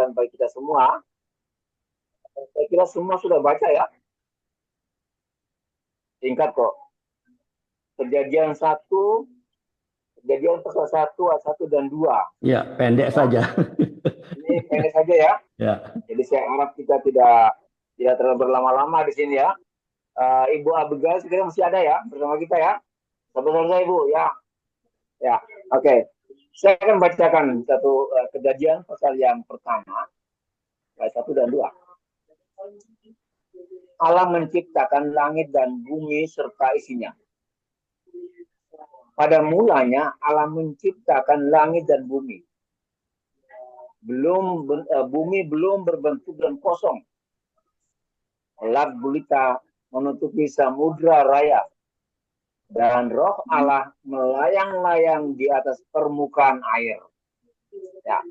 bacakan bagi kita semua. Saya kira semua sudah baca ya. Singkat kok. Kejadian pasal 1 ayat 1 dan 2. Ya, pendek saja. Ini pendek saja ya. Ya. Jadi saya harap kita tidak terlalu berlama-lama di sini ya. Ibu Abigail sekiranya masih ada ya bersama kita ya. Sampai selesai Ibu ya. Ya, oke. Saya akan bacakan satu kejadian pasal yang pertama ayat 1 dan 2. Allah menciptakan langit dan bumi serta isinya. Pada mulanya Allah menciptakan langit dan bumi. Bumi belum berbentuk dan kosong. Gelap gulita menutupi samudra raya. Dan roh Allah melayang-layang di atas permukaan air. Ya,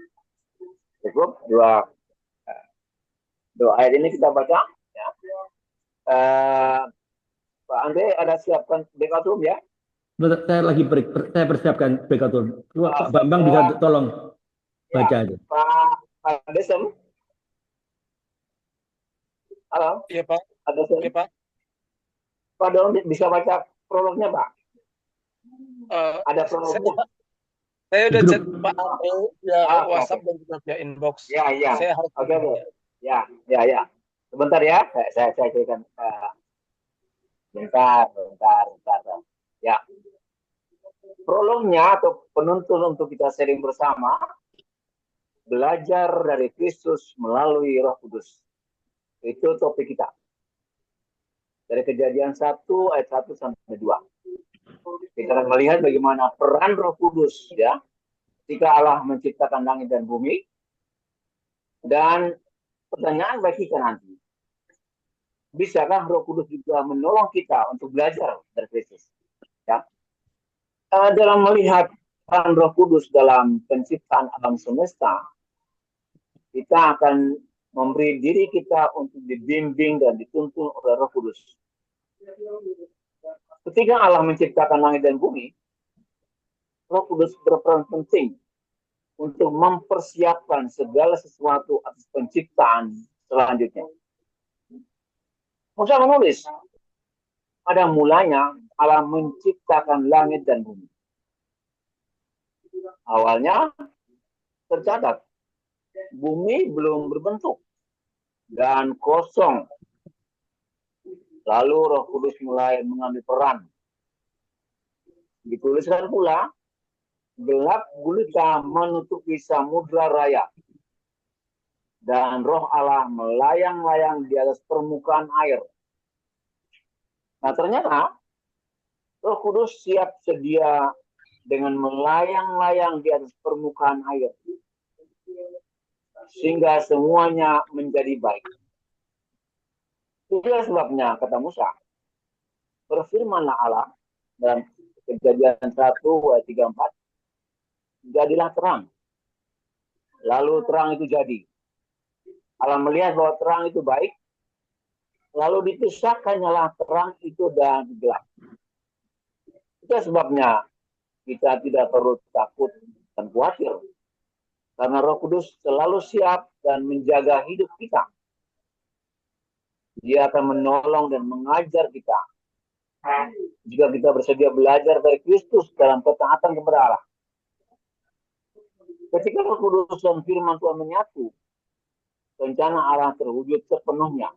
cukup dua ayat ini kita baca. Ya. Pak Andre ada siapkan backup room ya? Saya lagi saya persiapkan backup room. Pak Bambang bisa tolong baca aja. Pak Desem. Halo. Iya Pak. Iya Pak. Pak Dong bisa baca prolognya Pak? Ada prolognya. Saya udah chat Pak Andre via WhatsApp dan juga via inbox. Ya. Saya harus Ya. Sebentar ya, saya cekkan. Bentar. Ya. Prolognya atau penuntun untuk kita sharing bersama, belajar dari Kristus melalui Roh Kudus. Itu topik kita. Dari Kejadian 1 ayat 1 sampai 2. Kita akan melihat bagaimana peran Roh Kudus ya ketika Allah menciptakan langit dan bumi. Dan pertanyaan bagi kita nanti, bisakah Roh Kudus juga menolong kita untuk belajar dari Kristus? Ya. Dalam melihat peran Roh Kudus dalam penciptaan alam semesta, kita akan memberi diri kita untuk dibimbing dan dituntun oleh Roh Kudus. Ketika Allah menciptakan langit dan bumi, Roh Kudus berperan penting untuk mempersiapkan segala sesuatu atas penciptaan selanjutnya. Musa menulis, pada mulanya Allah menciptakan langit dan bumi. Awalnya tercatat, bumi belum berbentuk dan kosong. Lalu Roh Kudus mulai mengambil peran. Dituliskan pula, gelap gulita menutupi samudra raya. Dan roh Allah melayang-layang di atas permukaan air. Nah ternyata Roh Kudus siap sedia dengan melayang-layang di atas permukaan air. Sehingga semuanya menjadi baik. Itulah sebabnya, kata Musa, berfirmanlah Allah dalam Kejadian 1 ayat 3-4, jadilah terang. Lalu terang itu jadi. Allah melihat bahwa terang itu baik, lalu dipisahkannyalah terang itu dan gelap. Itu sebabnya kita tidak perlu takut dan khawatir. Karena Roh Kudus selalu siap dan menjaga hidup kita. Dia akan menolong dan mengajar kita. Jika kita bersedia belajar dari Kristus dalam ketaatan kepada Allah. Ketika Roh Kudus dan firman Tuhan menyatu, rencana Allah terwujud sepenuhnya.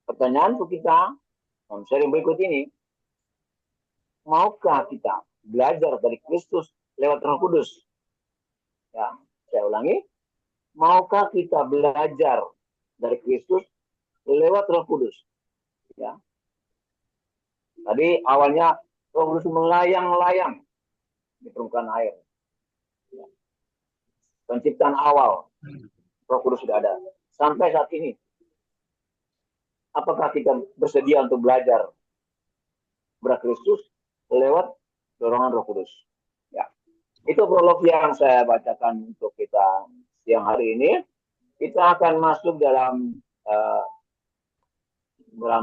Pertanyaan untuk kita, dalam sharing berikut ini, maukah kita belajar dari Kristus lewat Roh Kudus? Ya, saya ulangi, maukah kita belajar dari Kristus lewat Roh Kudus? Ya. Tadi awalnya Roh Kudus melayang-layang di permukaan air. Ya. Penciptaan awal Roh Kudus sudah ada. Sampai saat ini, apakah kita bersedia untuk belajar kepada Kristus lewat dorongan Roh Kudus? Ya. Itu prolog yang saya bacakan untuk kita siang hari ini. Kita akan masuk dalam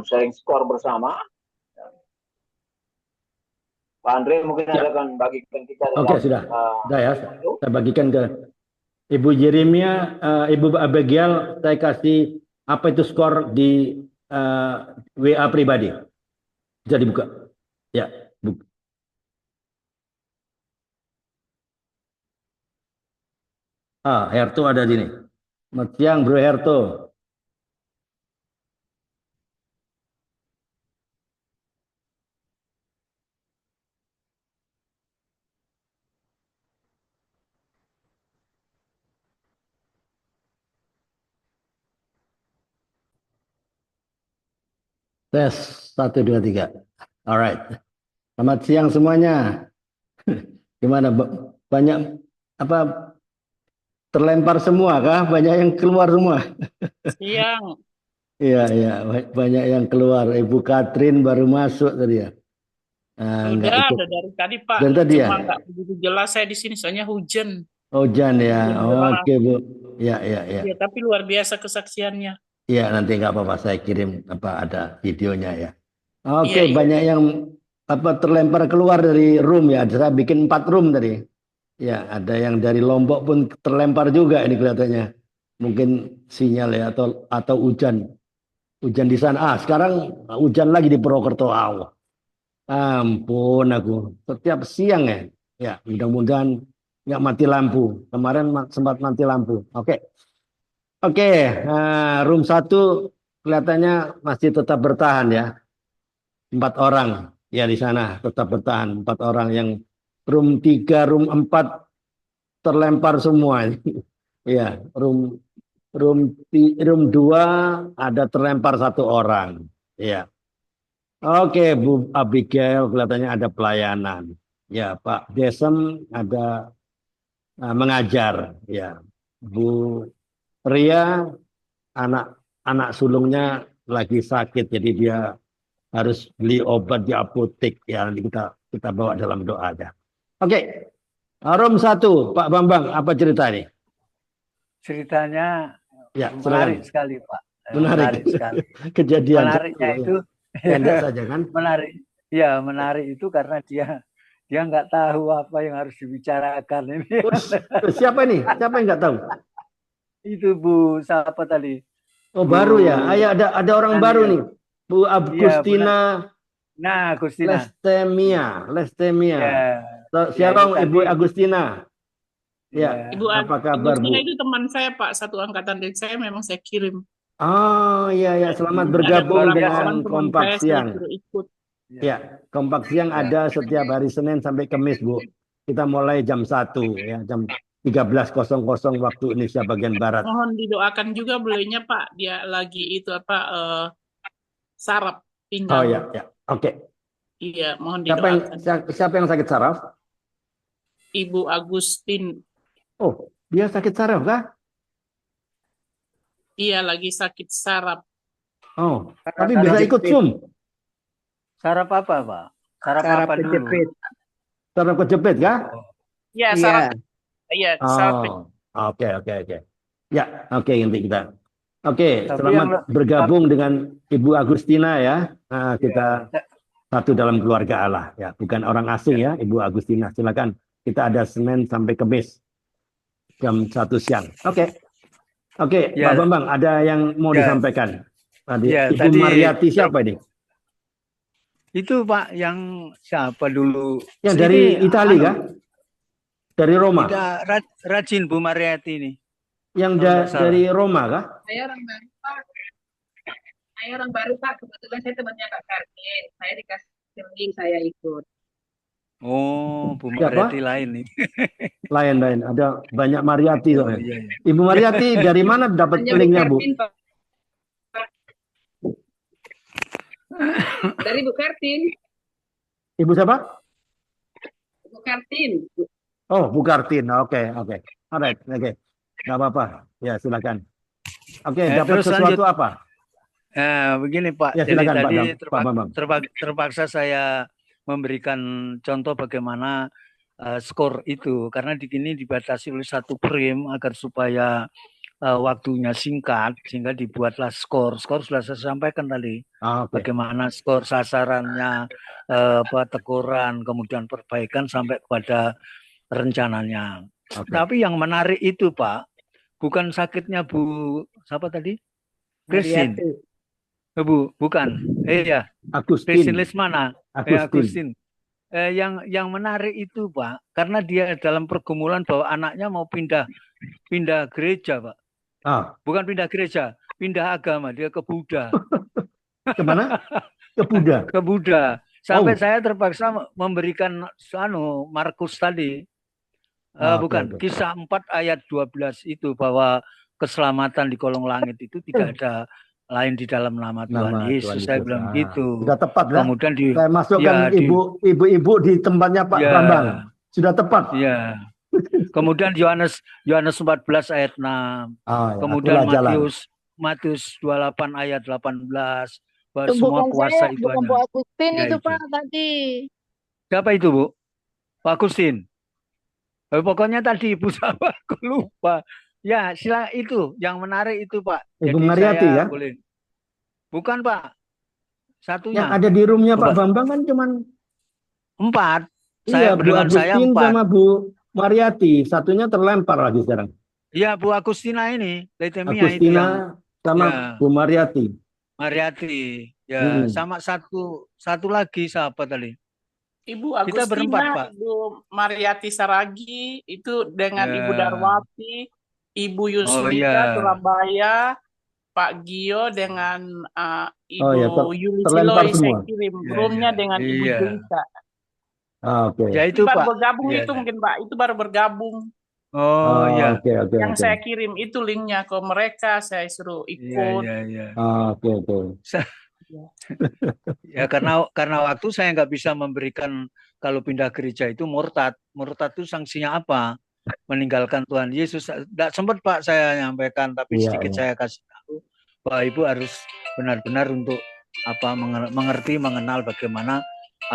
sharing skor bersama. Pak Andre mungkin akan bagikan kita. Oke, sudah. Sudah ya. Saya bagikan ke Ibu Jeremia, Ibu Abigail, saya kasih apa itu skor di WA pribadi. Bisa dibuka. Ya, Herto ada di sini. Selamat siang, Bro Herto. Tes 1, 2, 3. Alright. Selamat siang semuanya. Gimana? Banyak apa terlempar semua kah? Banyak yang keluar semua. Siang. Iya, iya, banyak yang keluar. Ibu Katrin baru masuk tadi ya. Nggak Udah ikut. ada dari tadi Pak. Dan tadi ya? Cuma nggak begitu jelas saya di sini soalnya hujan. Hujan ya. Hujan deras. Oke, Bu. Ya, ya, ya. Ya, tapi luar biasa kesaksiannya. Iya, nanti nggak apa-apa saya kirim ada videonya ya. Oke, Iya, iya. banyak yang terlempar keluar dari room ya. Saya bikin 4 room tadi. Ya, ada yang dari Lombok pun terlempar juga ini kelihatannya. Mungkin sinyal ya atau hujan. Hujan di sana. Sekarang hujan lagi di Purwokerto. Ampun aku. Setiap siang ya. Ya, mudah-mudahan nggak mati lampu. Kemarin sempat mati lampu. Oke. Oke, room 1 kelihatannya masih tetap bertahan ya. 4 orang ya di sana tetap bertahan. 4 orang yang room 3, room 4 terlempar semua. Ya, room 2 ada terlempar 1 orang. Ya. Oke, Bu Abigail kelihatannya ada pelayanan. Ya, Pak Desem ada mengajar. Ya, Bu Ria anak sulungnya lagi sakit, jadi dia harus beli obat di apotek. Ya, nanti kita bawa dalam doa aja. Oke, room 1, Pak Bambang, apa cerita ini? Ceritanya Ya, menarik silakan. sekali, Pak. Menarik Sekali. kejadian Menariknya satu, itu pendek saja kan? menarik. Ya, menarik itu karena dia nggak tahu apa yang harus dibicarakan ini. Siapa nih? Siapa yang nggak tahu? Itu Bu, siapa tadi? Oh, Bu, baru ya. Ada orang baru nih. Bu Agustina. Nah, Agustina. Lestemia. Ya. Shalom, Ya, Ibu Agustina. Ya, Ya. Ibu apa kabar, Bu? Agustina itu teman saya Pak, satu angkatan dari saya, memang saya kirim. Oh, iya, ya. Selamat Ada bergabung beberapa dengan orang teman Kompak saya Siang. suruh ikut. Ya, Kompak Siang ada setiap hari Senin sampai Kamis, Bu. Kita mulai jam 1 ya, jam 13.00 waktu Indonesia bagian Barat. Mohon didoakan juga beliaunya Pak, dia lagi itu saraf pinggang. Oh ya, ya. Oke. Iya, mohon didoakan. Siapa yang sakit saraf? Ibu Agustin. Oh, dia sakit saraf kah? Iya, lagi sakit saraf. Oh, tapi bisa ikut Zoom. Saraf apa, Pak? Saraf apa kejepit. Saraf kejepit kah? Iya, Iya. saraf. Iya, saraf. Oke. Ya, oke, nanti kita. Oke, Tapi selamat bergabung dengan Ibu Agustina ya. Nah, kita satu dalam keluarga Allah ya, bukan orang asing ya, Ibu Agustina. Silakan. Kita ada Senin sampai Kamis jam 1 siang. Oke, Ya. Pak Bambang, ada yang mau disampaikan? Tadi Ya, Ibu Mariati siapa ini? Itu Pak yang siapa dulu? Yang dari Italia kah? Dari Roma? Tidak, rajin Bu Mariati ini. Yang dari Roma kah? Saya orang baru Pak. Saya orang baru Pak. Kebetulan saya temannya Kak Karmin. Saya dikasih link, saya ikut. Oh, Bu Mariati lain nih. Lain. Ada banyak Mariati. Oh, iya. Ibu Mariati dari mana dapat linknya, Bu? Dari Bu Kartin. Ibu siapa? Bu Kartin. Oh, Bu Kartin. Oke. Alright, oke. Nggak apa-apa. Ya, silakan. Oke, dapat sesuatu apa? Nah, begini Pak. Ya, jadi silakan, tadi Pak terpaksa saya memberikan contoh bagaimana skor itu, karena di sini dibatasi oleh 1 frame agar supaya waktunya singkat, sehingga dibuatlah skor. Skor sudah saya sampaikan tadi. Bagaimana skor sasarannya, teguran, kemudian perbaikan sampai kepada rencananya. Oke. Tapi yang menarik itu Pak, bukan sakitnya Bu siapa tadi? Christine. Mariati. Bu, bukan. Iya, Agustin. Christine Lesmana. Agustin. Agustin. Yang menarik itu Pak, karena dia dalam pergumulan bahwa anaknya mau pindah gereja Pak. Bukan pindah gereja, pindah agama, dia ke Buddha. Kemana? Ke Buddha. Ke Buddha. Sampai saya terpaksa memberikan Markus tadi. Bukan, oke. Kisah 4 ayat 12 itu bahwa keselamatan di kolong langit itu tidak ada lain di dalam nama Tuhan Yesus. Saya bilang gitu. Sudah tepat ya. Kemudian saya masukkan ibu-ibu di tempatnya Pak Bambang. Sudah tepat. Iya. Kemudian Yohanes 14 ayat 6. Kemudian Matius 28 ayat 18. Bahwa semua puasa itu bukan Bu Agustin ya, itu Pak tadi. Siapa itu Bu? Pak Agustin. Pokoknya tadi Ibu sama aku lupa. Ya, sila itu yang menarik itu Pak. Ibu Mariati ya? Boleh. Bukan Pak. Satunya. Yang ada di roomnya Pak Bambang kan cuman 4. Iya, Bu Agustin sama Bu Mariati. Satunya terlempar lagi sekarang. Iya, Bu Agustina ini. Leukemia Agustina itu yang, sama ya. Bu Mariati. Ya, sama satu lagi siapa tadi? Ibu Kita berempat, Agustina, Pak. Ibu Mariati Saragi, itu dengan Ibu Darwati, Ibu Yusrika Surabaya, Pak Gio dengan Ibu Yulisiloi, saya kirim roomnya dengan Ibu Jelita. Oke. Ya itu baru Pak. bergabung itu mungkin Pak, itu baru bergabung. Oke. Yang saya kirim itu linknya ke mereka, saya suruh ikut. Oke. Ya karena waktu saya nggak bisa memberikan kalau pindah gereja itu murtad. Murtad itu sanksinya apa? Meninggalkan Tuhan Yesus. Tidak sempat Pak saya nyampaikan, tapi sedikit saya kasih tahu bahwa Ibu harus benar-benar untuk mengerti, mengenal bagaimana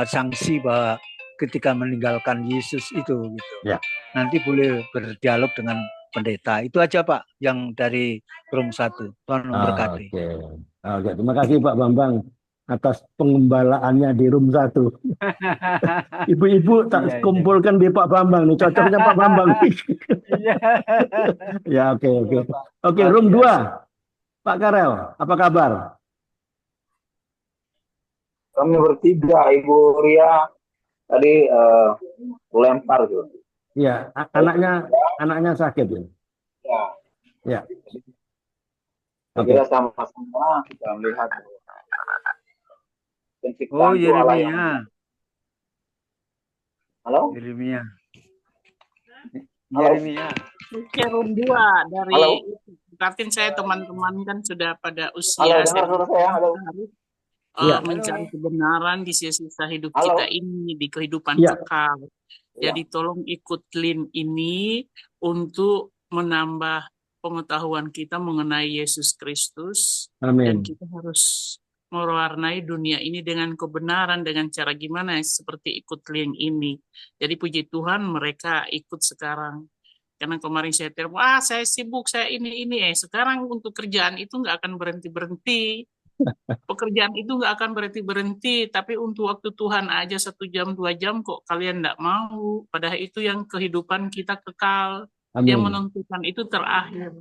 sanksi bahwa ketika meninggalkan Yesus itu gitu. Ya. Nanti boleh berdialog dengan pendeta. Itu aja Pak yang dari room 1. Tuhan memberkati. Oke, terima kasih Pak Bambang atas pengembalaannya di room 1. Ibu-ibu tak kumpulkan di Pak Bambang nih, cocoknya Pak Bambang. Ya, oke. Oke, room 2. Pak Karel, apa kabar? Kami bertiga, Ibu Ria tadi lempar tuh. Iya, anaknya sakit ya. Ya. Kira sama-sama kita melihat penciptaan Yeremia. Halo? Yeremia. Oke, room 2 dari berarti saya teman-teman kan sudah pada usia mencari kebenaran di sisa hidup kita ini, di kehidupan kekal. Jadi tolong ikut link ini untuk menambah pengetahuan kita mengenai Yesus Kristus. Amin. Dan kita harus mewarnai dunia ini dengan kebenaran, dengan cara gimana seperti ikut link ini. Jadi puji Tuhan mereka ikut sekarang. Karena kemarin saya telepon, saya sibuk, saya ini. Sekarang untuk kerjaan itu nggak akan berhenti-berhenti. Pekerjaan itu nggak akan berhenti-berhenti, tapi untuk waktu Tuhan aja 1 jam, 2 jam kok kalian nggak mau. Padahal itu yang kehidupan kita kekal. Amin. Yang menentukan itu terakhir.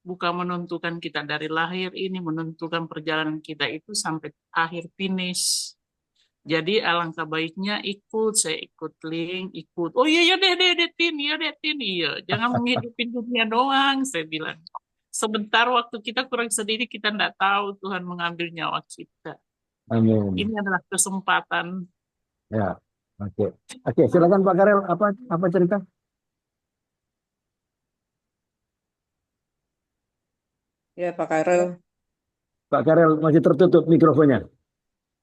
Bukan menentukan kita dari lahir ini, menentukan perjalanan kita itu sampai akhir finish. Jadi alangkah baiknya saya ikut link, ikut. Oh iya Tin, iya. Jangan menghidupin dunia doang, saya bilang. Sebentar waktu kita kurang sedikit, kita tidak tahu Tuhan mengambil nyawa kita. Amin. Ini adalah kesempatan. Ya, oke. Silakan Pak Karel, apa cerita? Ya, Pak Karel. Pak Karel masih tertutup mikrofonnya.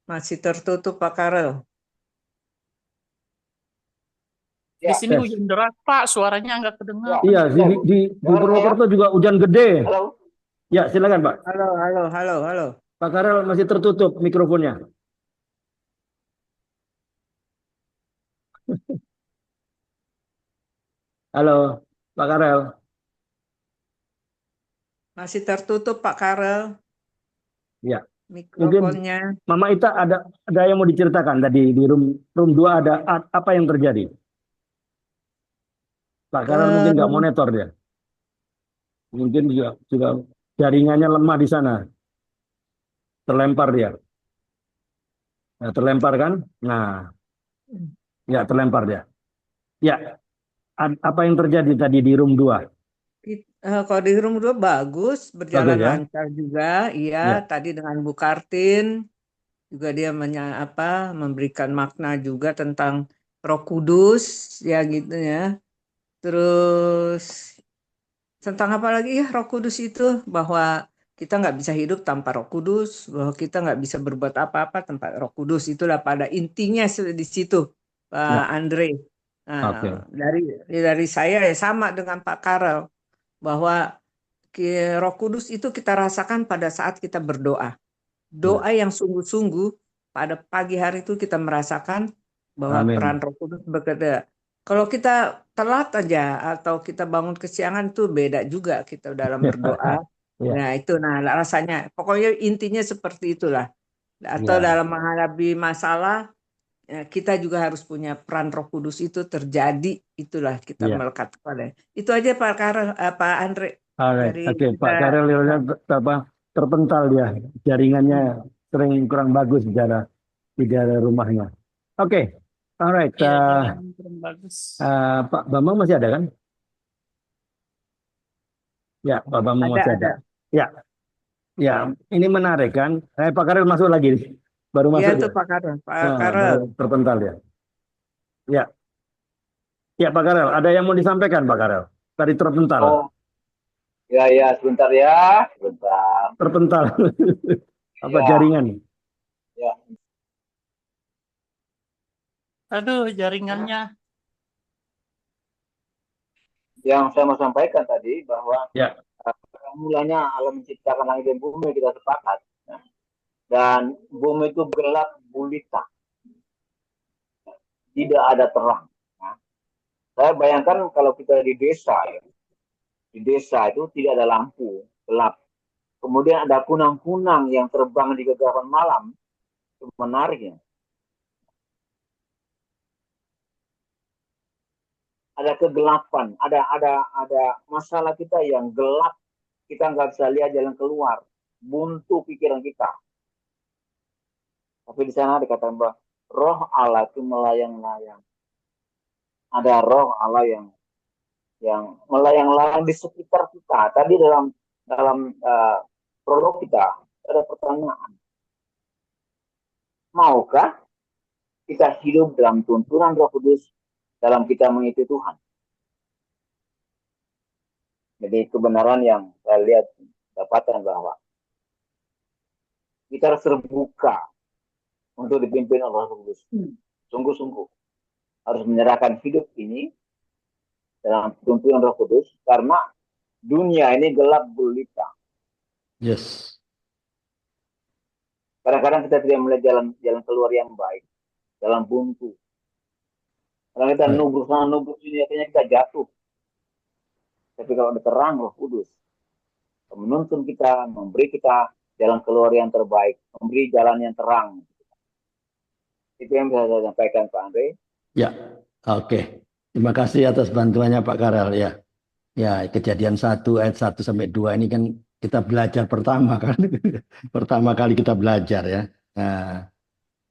Masih tertutup Pak Karel. Di sini hujan deras Pak, suaranya nggak kedengar. Iya, di Purwokerto juga hujan gede. Halo. Ya, silakan Pak. Halo. Pak Karel masih tertutup mikrofonnya. Halo, Pak Karel. Masih tertutup Pak Karel. Ya. Mikrofonnya. Mungkin Mama Ita ada yang mau diceritakan tadi di room 2 ada apa yang terjadi? Pak Karel mungkin nggak Eh, monitor dia. Mungkin juga jaringannya lemah di sana. Terlempar dia. Nah, terlempar kan? Nah, ya terlempar dia. Ya, apa yang terjadi tadi di room 2? Kalau di room 2 bagus, Bagus berjalan ya? lancar juga. Iya, Ya, tadi dengan Bu Kartin juga dia memberikan makna juga tentang Roh Kudus, ya gitu ya. Terus tentang apa lagi ya Roh Kudus itu, bahwa kita nggak bisa hidup tanpa Roh Kudus, bahwa kita nggak bisa berbuat apa-apa tanpa Roh Kudus. Itulah pada intinya di situ, Pak ya, Andre. Nah, oke. dari saya ya sama dengan Pak Karel, bahwa Roh Kudus itu kita rasakan pada saat kita berdoa. Ya, Doa yang sungguh-sungguh, pada pagi hari itu kita merasakan bahwa peran amin. Roh Kudus bekerja. Kalau kita telat aja atau kita bangun kesiangan itu beda juga kita dalam berdoa. Ya, Nah, itu rasanya. Pokoknya intinya seperti itulah. Atau ya, dalam menghadapi masalah, kita juga harus punya peran Roh Kudus itu terjadi. Itulah kita ya. melekat kepada. Itu aja Pak Karel, Pak Andre, Alright, dari oke, kita. Pak Karel apa, terpental dia, jaringannya sering kurang bagus di daerah rumahnya. Oke, alright, Iya, jaringan kurang bagus. Pak Bambang masih ada kan? Ya, Pak Bambang masih ada. Ada. Ya, ya, ini menarik kan? Pak Karel masuk lagi, nih. Baru Iya masuk itu ya. Pak Karel. Pak Nah, Karel. baru terpental ya. Ya, ya Pak Karel, ada yang mau disampaikan Pak Karel? Tadi terpental, Oh, ya, sebentar ya, sebentar. terpental. Apa Ya, jaringan? ya. Aduh, jaringannya. Yang saya mau sampaikan tadi bahwa Ya, mulanya Allah menciptakan langit dan bumi, kita sepakat. Ya. Dan bumi itu gelap gulita, tidak ada terang. Ya. Saya bayangkan kalau kita di desa, ya, di desa itu tidak ada lampu, gelap. Kemudian ada kunang-kunang yang terbang di kegelapan malam, itu menariknya. Ada kegelapan, ada masalah kita yang gelap, kita nggak bisa lihat jalan keluar, buntu pikiran kita. Tapi di sana dikatakan bahwa roh Allah itu melayang-layang. Ada roh Allah yang melayang-layang di sekitar kita. Tadi dalam prolog kita ada pertanyaan. Maukah kita hidup dalam tuntunan Roh Kudus dalam kita mengikuti Tuhan? Jadi kebenaran yang saya lihat dapatkan bahwa kita harus terbuka untuk dipimpin oleh Roh Kudus. Sungguh-sungguh harus menyerahkan hidup ini dalam tuntunan Roh Kudus karena dunia ini gelap gulita. yes. Kadang-kadang kita tidak melihat jalan keluar yang baik, jalan buntu. Karena kita Baik. nubruk sana nubruk sini, akhirnya kita jatuh. Tapi kalau ada terang Roh Kudus, menuntun kita, memberi kita jalan keluar yang terbaik, memberi jalan yang terang. Itu yang bisa saya sampaikan Pak Andre. Ya, oke. Terima kasih atas bantuannya Pak Karel ya. Ya, Kejadian 1 ayat 1 sampai 2 ini kan kita belajar pertama kan. Pertama kali kita belajar ya. Nah,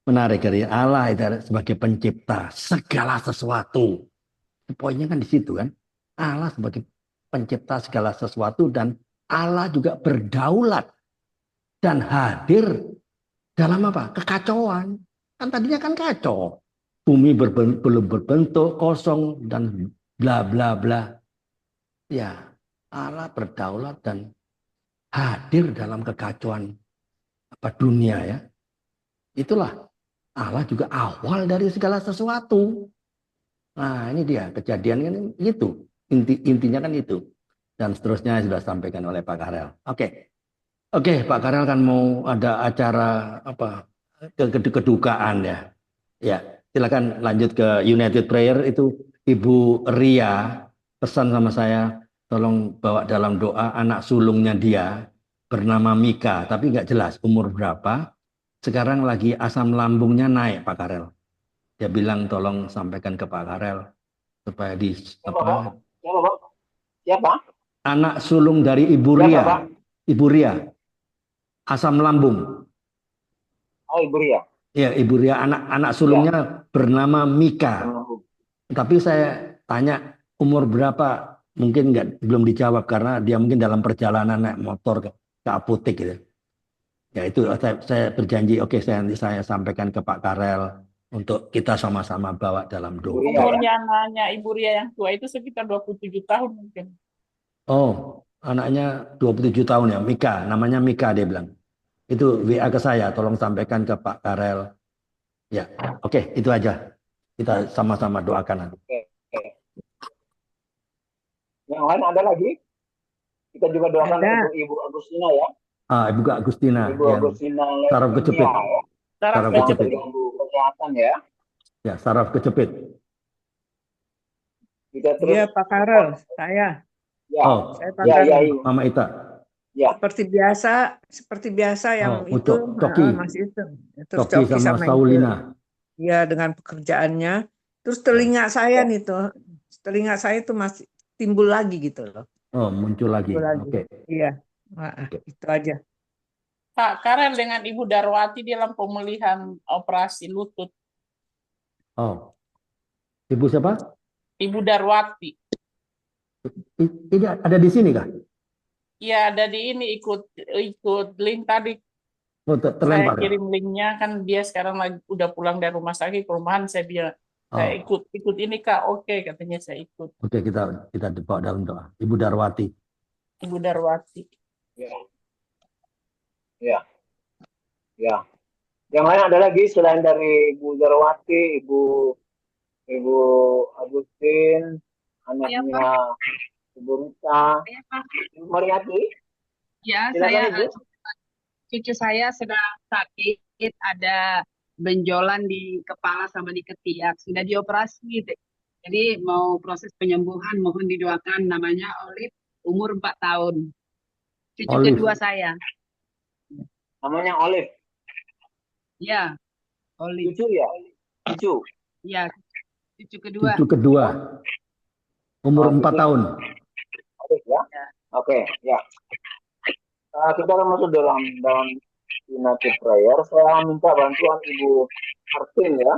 menarik dari Allah itu sebagai pencipta segala sesuatu. Poinnya kan di situ kan. Allah sebagai pencipta segala sesuatu dan Allah juga berdaulat dan hadir dalam apa? Kekacauan. Kan tadinya kan kacau. Bumi belum berbentuk, kosong dan bla bla bla. Ya, Allah berdaulat dan hadir dalam kekacauan dunia ya. Itulah Allah juga awal dari segala sesuatu. Nah, ini dia kejadian kan itu. Intinya kan itu. Dan seterusnya sudah disampaikan oleh Pak Karel. Oke. Oke, Pak Karel kan mau ada acara apa? Kedukaan ya. Ya, silakan lanjut ke United Prayer itu Ibu Ria pesan sama saya tolong bawa dalam doa anak sulungnya dia bernama Mika tapi nggak jelas umur berapa. Sekarang lagi asam lambungnya naik Pak Karel. Dia bilang tolong sampaikan ke Pak Karel supaya Siapa, Pak? Siapa? Anak sulung dari Ibu Siapa, Ria. Pak? Ibu Ria. Asam lambung. Oh, Ibu Ria. Ya, Ibu Ria anak Ya. sulungnya bernama Mika. Menunggu. Tapi saya tanya umur berapa, mungkin belum dijawab karena dia mungkin dalam perjalanan naik motor ke apotek gitu. Ya itu saya berjanji, oke nanti saya sampaikan ke Pak Karel untuk kita sama-sama bawa dalam Ibu doa. Ria ya. Umurnya anaknya Ibu Ria yang tua itu sekitar 27 tahun mungkin. Oh, anaknya 27 tahun ya, Mika, namanya Mika dia bilang. Itu WA ke saya, tolong sampaikan ke Pak Karel. Ya, oke, itu aja. Kita sama-sama doakan nanti. Oke. Yang lain ada lagi? Kita juga doakan Ada. untuk Ibu Agustina ya. Ibu Agustina Ibu yang Agustina saraf Levania kejepit. ya. Saraf Saraf Yang kejepit. terganggu kesehatan ya. Ya, saraf kejepit. Kita terus Iya, Pak Karel, saya ya. Oh, Pak Ya, Karel. ya, iya. Mama Ita. Ya. Seperti biasa yang Oh, itu Coki. masih itu. Terus Coki sama Saulina. ya dengan pekerjaannya. Terus telinga saya nih tuh, telinga saya tuh masih timbul lagi gitu loh. Oh, muncul lagi. Timbul lagi. Oke. Iya, itu aja. Pak Karel dengan Ibu Darwati dalam pemulihan operasi lutut. Oh. Ibu siapa? Ibu Darwati. Ini ada di sini kah? Ya, ada di ini ikut link tadi. Oh, Saya terlempar ya? kirim linknya, kan dia sekarang lagi udah pulang dari rumah sakit ke rumahan. Saya bilang saya ikut ini Kak. Oke, katanya saya ikut. Oke, kita bawa dalam doa. Ibu Darwati. Ibu Darwati. Ya. Ya. Ya. Yang lain ada lagi selain dari Ibu Darwati, Ibu Agustin, anaknya Ibu Rita, Ibu Mariati. Ya, Silakan, Ibu. cucu saya sedang sakit, ada benjolan di kepala sama di ketiak, sudah dioperasi. Jadi mau proses penyembuhan, mohon didoakan. Namanya Olive, umur 4 tahun. Cucu Olive. kedua saya. Namanya Olive. Ya, Olive. Cucu ya? Cucu. Ya, cucu kedua. Cucu kedua. Umur 4 tahun. Olive ya? Oke, ya. Kita akan masuk dalam United Prayer. Saya minta bantuan Ibu Kartin ya.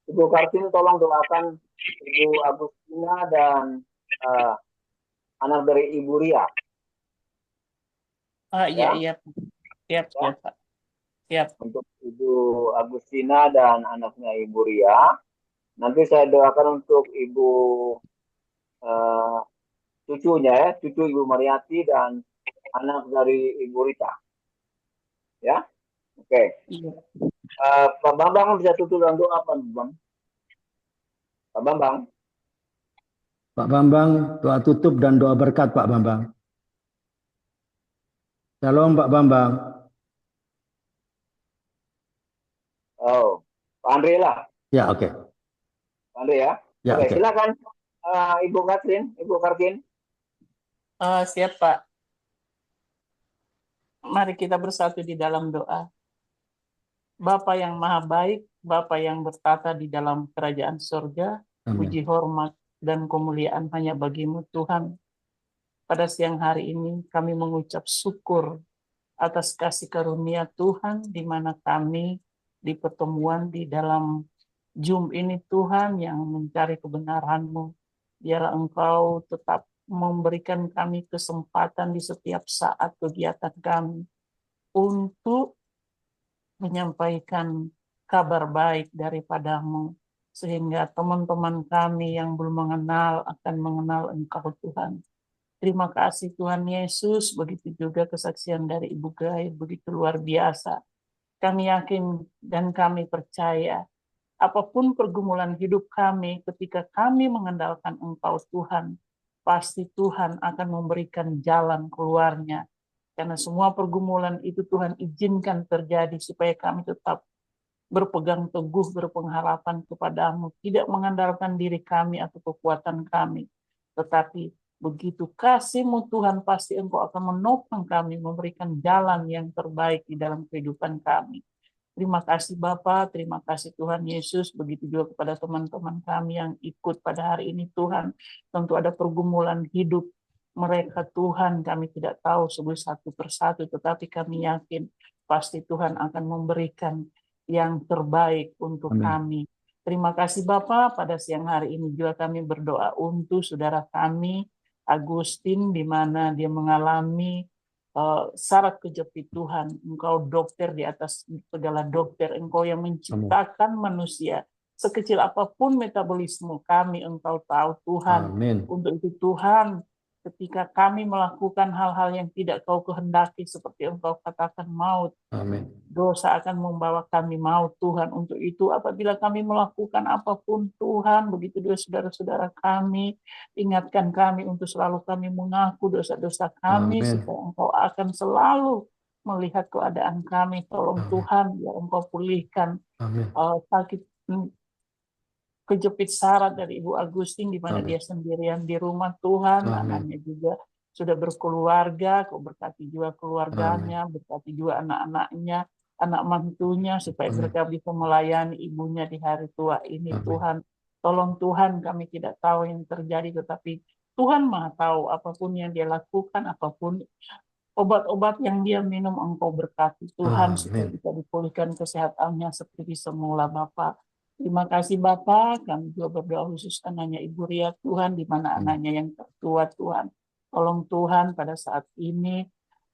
Ibu Kartin tolong doakan Ibu Agustina dan anak dari Ibu Ria. Iya. Siap, Pak. Siap. Untuk Ibu Agustina dan anaknya Ibu Ria. Nanti saya doakan untuk Ibu cucunya ya, cucu Ibu Mariati dan anak dari Ibu Rita. Ya, oke. Iya. Pak Bambang bisa tutup dengan doa, Pak Bambang. Pak Bambang. Pak Bambang, doa tutup dan doa berkat Pak Bambang. Shalom Pak Bambang. Oh, Pak Andre lah. Ya, oke. Pak Andre ya. Ya, Oke, oke. silakan Ibu Kartin. Siap, Pak. Mari kita bersatu di dalam doa. Bapa yang maha baik, Bapa yang bertata di dalam kerajaan surga, puji hormat dan kemuliaan hanya bagimu Tuhan. Pada siang hari ini kami mengucap syukur atas kasih karunia Tuhan, di mana kami di pertemuan di dalam Zoom ini Tuhan yang mencari kebenaran-Mu. Biarlah Engkau tetap memberikan kami kesempatan di setiap saat kegiatan kami untuk menyampaikan kabar baik daripada-Mu, sehingga teman-teman kami yang belum mengenal akan mengenal Engkau Tuhan. Terima kasih Tuhan Yesus, begitu juga kesaksian dari Ibu Gair, begitu luar biasa. Kami yakin dan kami percaya, apapun pergumulan hidup kami, ketika kami mengandalkan Engkau Tuhan, pasti Tuhan akan memberikan jalan keluarnya. Karena semua pergumulan itu Tuhan izinkan terjadi supaya kami tetap berpegang teguh, berpengharapan kepada-Mu, tidak mengandalkan diri kami atau kekuatan kami, tetapi begitu kasih-Mu Tuhan, pasti Engkau akan menopang kami, memberikan jalan yang terbaik di dalam kehidupan kami. Terima kasih Bapa, terima kasih Tuhan Yesus, begitu juga kepada teman-teman kami yang ikut pada hari ini Tuhan. Tentu ada pergumulan hidup mereka Tuhan, kami tidak tahu satu persatu, tetapi kami yakin pasti Tuhan akan memberikan yang terbaik untuk Amin. kami. Terima kasih Bapa, pada siang hari ini juga kami berdoa untuk saudara kami, Agustin, di mana dia mengalami syarat kejepit Tuhan. Engkau dokter di atas segala dokter, Engkau yang menciptakan manusia. Sekecil apapun metabolisme kami, Engkau tahu Tuhan. Amin. Untuk itu Tuhan, ketika kami melakukan hal-hal yang tidak Kau kehendaki, seperti Engkau katakan maut, Amin. dosa akan membawa kami maut Tuhan. Untuk itu apabila kami melakukan apapun Tuhan, begitu juga saudara-saudara kami, ingatkan kami untuk selalu kami mengaku dosa-dosa kami, Amin. supaya Engkau akan selalu melihat keadaan kami. Tolong Amin. Tuhan, biar Engkau pulihkan Amin. sakit kejepit syarat dari Ibu Agustin, di mana Amin. dia sendirian di rumah Tuhan, Amin. anaknya juga sudah berkeluarga, Kau berkati juga Amin. keluarganya, berkati juga anak-anaknya, anak mantunya, supaya Amin. mereka bisa melayani ibunya di hari tua ini. Amin. Tuhan, tolong Tuhan, kami tidak tahu yang terjadi, tetapi Tuhan Maha tahu apapun yang dia lakukan, apapun obat-obat yang dia minum, Engkau berkati Tuhan, supaya Amin. bisa dipulihkan kesehatannya seperti semula Bapa. Terima kasih Bapa, kami juga berdoa khusus anaknya Ibu Ria Tuhan, di mana Amin. anaknya yang tertua Tuhan. Tolong Tuhan pada saat ini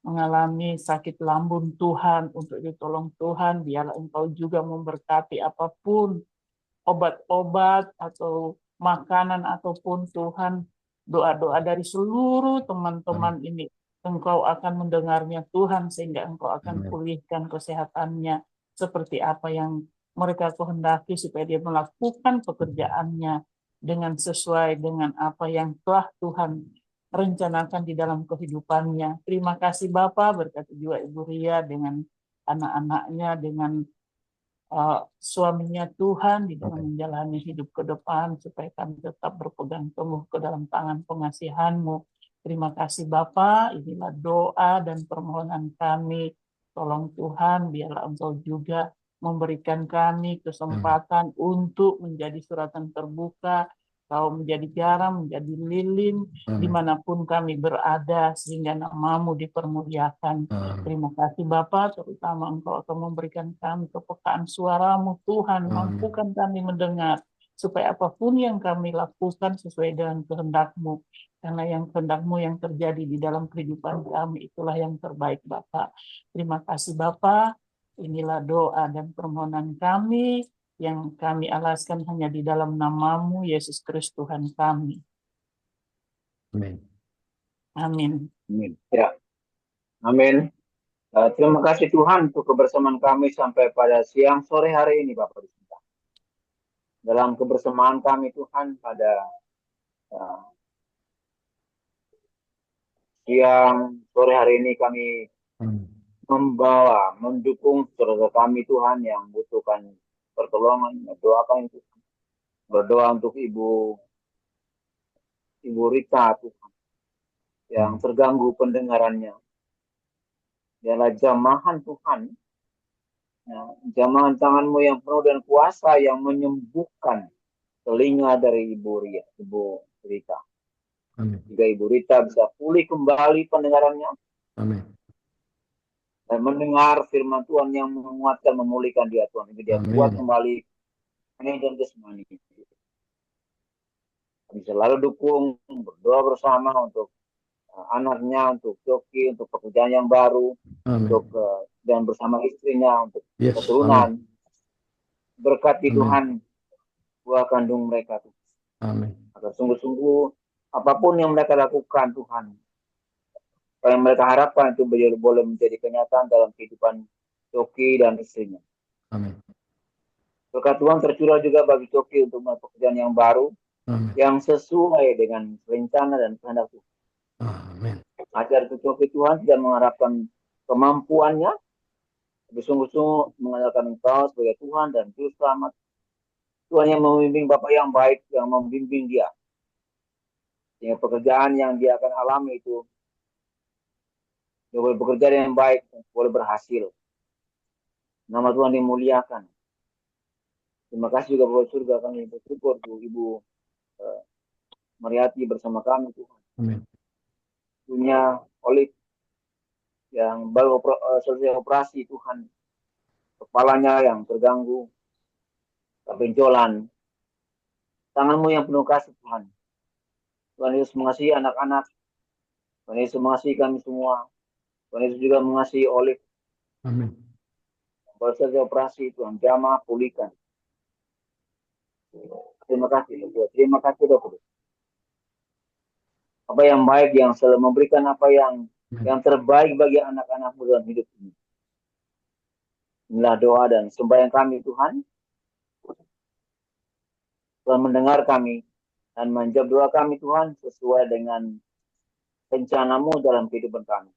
mengalami sakit lambung Tuhan, untuk itu tolong Tuhan, biarlah Engkau juga memberkati apapun obat-obat atau makanan ataupun Tuhan, doa-doa dari seluruh Amin. teman-teman ini. Engkau akan mendengarnya Tuhan, sehingga Engkau akan Amin. pulihkan kesehatannya seperti apa yang mereka kehendaki, supaya dia melakukan pekerjaannya dengan sesuai dengan apa yang telah Tuhan rencanakan di dalam kehidupannya. Terima kasih Bapak, berkati juga Ibu Ria dengan anak-anaknya, dengan suaminya Tuhan, di dalam Amin. menjalani hidup ke depan, supaya kami tetap berpegang teguh ke dalam tangan pengasihan-Mu. Terima kasih Bapa, inilah doa dan permohonan kami. Tolong Tuhan, biarlah Engkau juga memberikan kami Amin. kesempatan untuk menjadi suratan terbuka, Kau menjadi garam, menjadi lilin, Amin. dimanapun kami berada, sehingga nama-Mu dipermuliakan. Amin. Terima kasih Bapa, terutama Engkau akan memberikan kami kepekaan suara-Mu Tuhan, Amin. mampukan kami mendengar, supaya apapun yang kami lakukan sesuai dengan kehendak-Mu. Karena yang kehendak-Mu yang terjadi di dalam kehidupan kami, itulah yang terbaik Bapa. Terima kasih Bapa, inilah doa dan permohonan kami, yang kami alaskan hanya di dalam nama-Mu, Yesus Kristus Tuhan kami. Amin. Amin. Amin. Ya, amin. Terima kasih Tuhan untuk kebersamaan kami sampai pada siang sore hari ini Bapak Ibu. Dalam kebersamaan kami Tuhan pada siang sore hari ini kami mendukung saudara kami Tuhan yang membutuhkan pertolongan, mendoakan Tuhan. Berdoa untuk Ibu Rita Tuhan, yang terganggu pendengarannya. Dialah jamahan Tuhan, jamahan tangan-Mu yang penuh dan kuasa yang menyembuhkan telinga dari Ibu Rita. Amin. Jika Ibu Rita bisa pulih kembali pendengarannya, Amin. dan mendengar firman Tuhan yang menguatkan, memulihkan dia Tuhan, sehingga dia kuat Amin. kembali dan jasmani. Kami selalu dukung, berdoa bersama untuk anaknya, untuk Joki, untuk pekerjaan yang baru, Amin. untuk dan bersama istrinya untuk Yes. keturunan. Amin. Berkati Amin. Tuhan buah kandung mereka Tuhan. Amin. Agar sungguh-sungguh apapun yang mereka lakukan Tuhan, apa yang mereka harapkan itu boleh menjadi kenyataan dalam kehidupan Joki dan istrinya. Amin. Berkat Tuhan tercurah juga bagi Joki untuk pekerjaan yang baru, Amin. yang sesuai dengan rencana dan kehendak Tuhan. Amin. Ajar Joki Tuhan tidak mengharapkan kemampuannya, tapi sungguh-sungguh mengandalkan Engkau sebagai Tuhan dan Juru Selamat. Tuhan yang membimbing, Bapak yang baik yang membimbing dia, sehingga pekerjaan yang dia akan alami itu dia boleh bekerja dengan baik, boleh berhasil. Nama Tuhan dimuliakan. Terima kasih juga buat surga, kami bersyukur Bu Ibu Mariati bersama kami Tuhan. Amin. Punya Olive yang baru selesai operasi Tuhan. Kepalanya yang terganggu, benjolan. Tanganmu yang penuh kasih Tuhan. Tuhan Yesus mengasihi anak-anak. Tuhan Yesus mengasihi kami semua. Tuhan Yesus juga mengasihi Olive. Amin. Baru selesai operasi Tuhan jamah pulihkan. Terima kasih Tuhan. Terima kasih Tuhan. Apa yang baik yang selalu memberikan apa yang terbaik bagi anak-anak dalam hidup ini. Inilah doa dan sembahyang kami Tuhan. Tuhan mendengar kami dan menjawab doa kami Tuhan sesuai dengan rencana-Mu dalam kehidupan kami.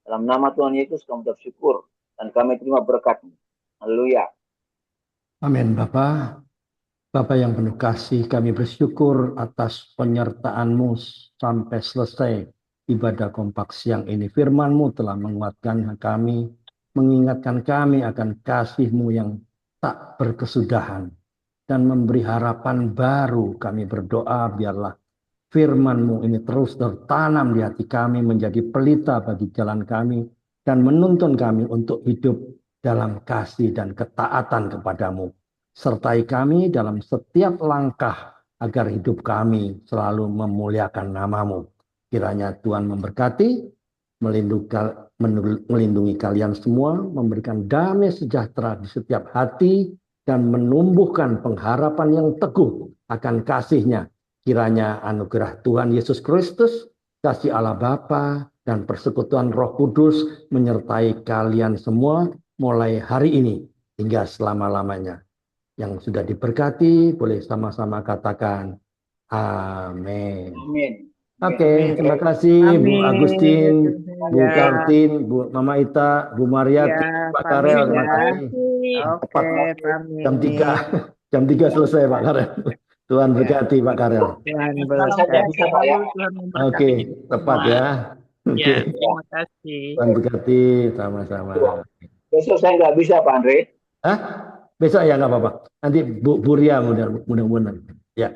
Dalam nama Tuhan Yesus kami bersyukur dan kami terima berkat-Mu. Haleluya. Amin Bapak. Bapak yang penuh kasih, kami bersyukur atas penyertaan-Mu sampai selesai ibadah kompak siang ini. Firman-Mu telah menguatkan kami, mengingatkan kami akan kasih-Mu yang tak berkesudahan, dan memberi harapan baru. Kami berdoa biarlah firman-Mu ini terus tertanam di hati kami, menjadi pelita bagi jalan kami, dan menuntun kami untuk hidup dalam kasih dan ketaatan kepadamu. Sertai kami dalam setiap langkah agar hidup kami selalu memuliakan nama-Mu. Kiranya Tuhan memberkati, melindungi kalian semua, memberikan damai sejahtera di setiap hati, dan menumbuhkan pengharapan yang teguh akan kasih-Nya. Kiranya anugerah Tuhan Yesus Kristus, kasih Allah Bapa, dan persekutuan Roh Kudus menyertai kalian semua mulai hari ini hingga selama-lamanya. Yang sudah diberkati boleh sama-sama katakan amin. Amin. Oke, terima kasih Bu Agustin, Bu Kartin, Bu Mama Ita, Bu Mariati, Pak Karel. Terima kasih. Oke, Jam 3 selesai Pak Karel. Tuhan berkati Pak Karel. Tuhan Bisa Pak ya. Oke, tepat ya. Ya, terima kasih. Tuhan berkati sama-sama. Besok saya nggak bisa Pak Andre. Hah? Besok ya nggak apa-apa. Nanti Bu Ria mudah-mudahan. Ya.